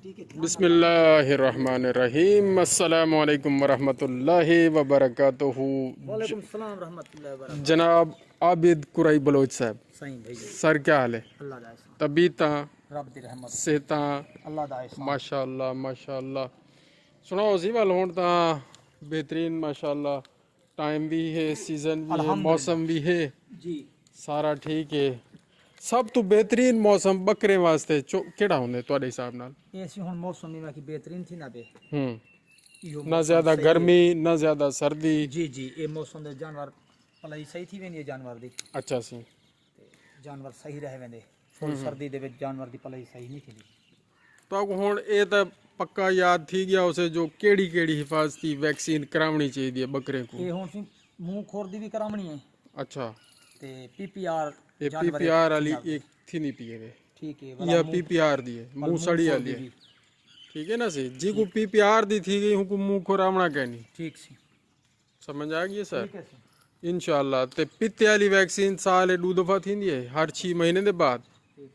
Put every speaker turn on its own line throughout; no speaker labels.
बिस्मिल्लाहिर्रहमानिर्रहीम। अस्सलामु अलैकुम वरहमतुल्लाहि वबरकातुहू।
वालेकुम सलाम रहमतुल्लाहि व बरकातहू।
जनाब आबिद कुरई बलोच साहब,
सही भाई
सर क्या हाल है?
अल्लाह दा एहसान,
तबीयत
रब दी रहमत,
सेहत
अल्लाह दा एहसान।
माशाअल्लाह माशाअल्लाह। सुनाओ सी वाल हुण तां बेहतरीन माशाअल्लाह। टाइम भी है, सीजन भी है, मौसम भी है,
जी
सारा ठीक है। सब तो बेहतरीन मौसम बकरे वास्ते केड़ा होंदे तुहाडे हिसाब नाल?
ऐसी हुन मौसम में की बेहतरीन थी ना बे इहो
ना
मौसम
ज़्यादा
सही
गर्मी ना ज़्यादा सर्दी।
है। जी जी ये मौसम दे जानवर भलाई सही थी वेंदी है जानवर दी
अच्छा सी।
ते जानवर सही रह वेंदे। फुल सर्दी दे विच जानवर दी भलाई सही नहीं थी।
तो हुण ये तो पक्का याद थी गया उसे जो केड़ी केड़ी हिफाजती वैक्सीन करावनी चाहिए बकरे को।
ये हुन सी मुंह खोर दी भी करावनी है
अच्छा,
ते पीपीआर
ये
जानवर एक
पीपीआर
थी
वाली
ना बे।
एक थी नहीं पिए गए।
ठीक है भला
यह
मुंह
पीपीआर दी है,
भल
मुंह
मुंह
सड़ी
खोर
वाली
दी
है।
भी
ठीक है ना सी जी को
ठीक
पीपीआर दी थी गई हूँ मुंह खुरावना कहनी।
ठीक सी
समझ आ गई सर?
ठीक है सी
इंशाल्लाह। ते पित्ते वाली वैक्सीन साल 2 दफ़ा थी है हर 6 महीने के बाद।
ठीक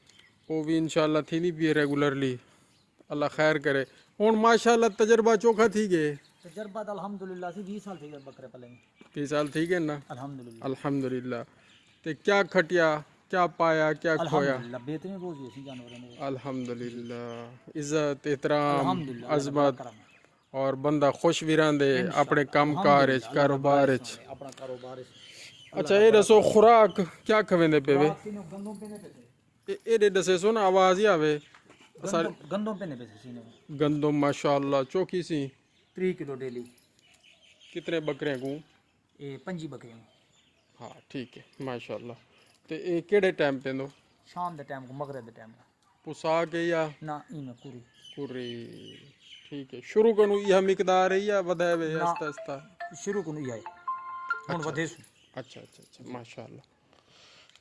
वो भी इंशाल्लाह थी नहीं पिए रेगुलरली। अल्लाह खैर करे। हुण माशाल्लाह तजर्बा चोखा थी गए।
तजर्बा तो अल्हम्दुलिल्लाह से 20 साल थी गए बकरे पाले में।
20 साल ठीक है ना?
अल्हम्दुलिल्लाह
अल्हम्दुलिल्लाह। ते क्या खटिया, क्या पाया, क्या खोया?
अल्हम्दुलिल्लाह बेहतरीन रोज़ हुई थी जानवरों में।
अल्हम्दुलिल्लाह। इज्जत एहतराम
अल्हम्दुलिल्लाह अल्लाह दा बड़ा
अजमत
करम है।
और बंदा खुश भी रहंदे अपने
इंशाअल्लाह
काम कार
अल्हम्दुलिल्लाह अल्लाह दा बड़ा
कारोबार।
एहसान है अपना कारोबार है। अल्लाह
अच्छा
दा
ये
बड़ा
दसो
करम है।
खुराक क्या खवेंदे पेवे?
खुराक सीने गंदों पे ने पैसे
ये दसे सो ना आवाज ही आवे सारे।
गंदों पे ने पैसे सीने
गंदम माशाल्लाह चौकी सी।
3 किलो डेली।
कितने बकरे को?
ये 5 बकरियां
हाँ ठीक है माशाल्लाह। ते ये केड़े टाइम पे दो?
शाम दे टाइम को मगरिब दे टाइम को
पुसा के या
ना इमे पूरी
पूरी? ठीक है। शुरू करूँ यह मिकदार है या वधावे
ना
आस्ता आस्ता?
शुरू को नहीं आए हुन
अच्छा
वधे सु
अच्छा अच्छा अच्छा माशाल्लाह।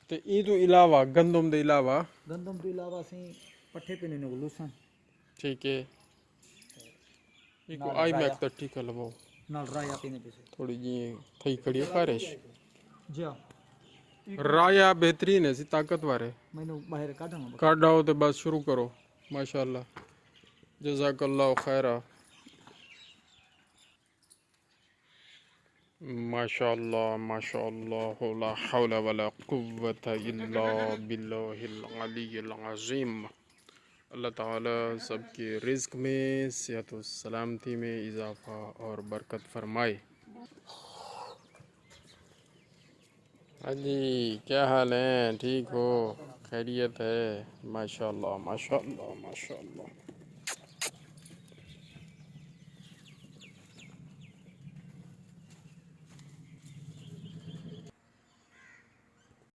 ते ई तो इलावा गंदम के इलावा
गंदम तो इलावा सी पट्ठे पे ने लूसन
ठीक है। इको
नाल
आई मैक
राया
तो ठीक है लवो
नाल राया पीने पैसे
थोड़ी जी थई खड़ी है खारिश।
जी हाँ
राया बेहतरीन है सी ताकतवर है।
मैंने बाहर काटा ना
काट डाओ तो बस शुरू करो माशाल्लाह। जज़ाकल्लाह खैरा। माशाल्लाह माशाल्लाह ला हौला वला कुव्वता इल्ला बिल्लाहिल अलिय्यिल अज़ीम। अल्लाह ताला सबके रिज़्क़ में सेहत व सलामती में इजाफ़ा और बरकत फरमाए। हाँ जी, क्या हाल है? ठीक हो? खैरियत है? माशाल्लाह माशाल्लाह माशाल्लाह।